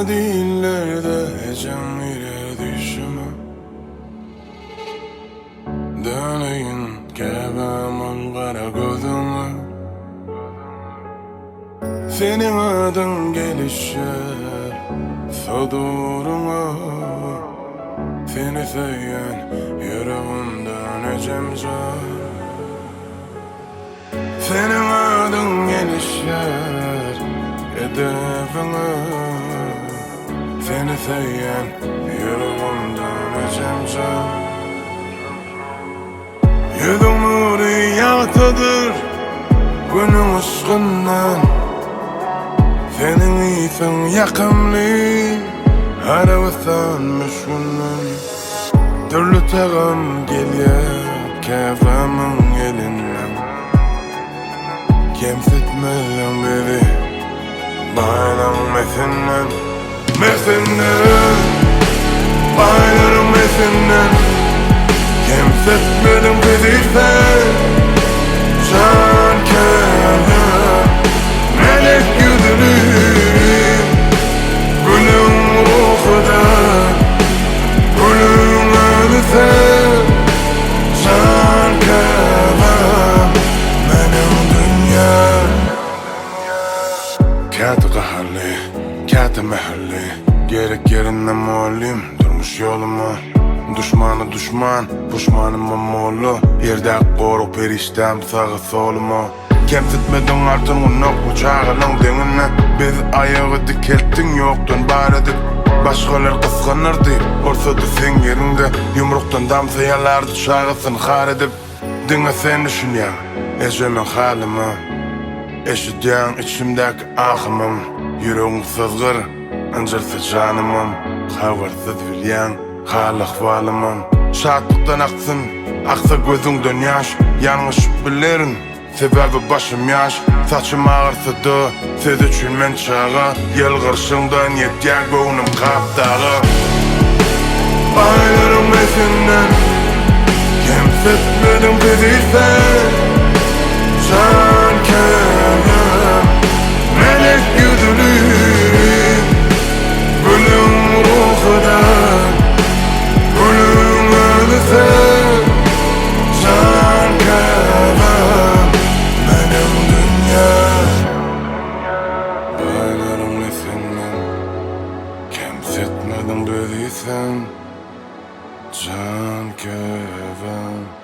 dillerde ecem ile düşümü döneyin kebemin kara gözümü. Senin adın gelişer soduruma, seni söyleyen yüreğimden ecemcar. Senin adın gelişer edebine, seni söyleyen yüreğimden ecemcar. Yüzün nuru yaktadır günün ışığından, senin isin yakımlı arabasın müşkünün. Türlü tağım geliyor kefemin elinden, kemsitmeden beri bayram mesinden. Mesinden, bayram mesinden, kemsitmeden beri sen can kefem melek yüzünü gülüm ruhudan, gülüm adı sen can kefem benim dünya. Kâtı kaharlı, kâtı mehalli, gerek yerinden muallim durmuş yoluma. Düşmanı düşman, puşmanıma moğlu, yerde koru periştem sağı soluma. Kemsitmedin artın unok uçağının denine, biz ayağı dikelttin yoktun baredik. Başkalar kıskanır deyip orsadı sen yerinde, yumruktan damsayalardı çağısın har edip. Dine sen düşünyen ecemin halimi, eşityen içimdeki ahımım. Yüreğim sızgır, incirsi canımım, haversiz bilyen hal ahvalımım. Şatlıktan aksın, aksa gözünden yaş, yanlış bilirin sebebi başım yaş. Saçım ağırsadı, siz üçün men çağı, yel kırşından yetken göğünüm kaptağı. Baylarım esinden, kemsitmedim bizi sen can kefem melek yüzünü gülüm ruhudan, gülüm adı sen can kefem benim dünya. Baylarım esinden, kemsitmedim bizi sen can kefem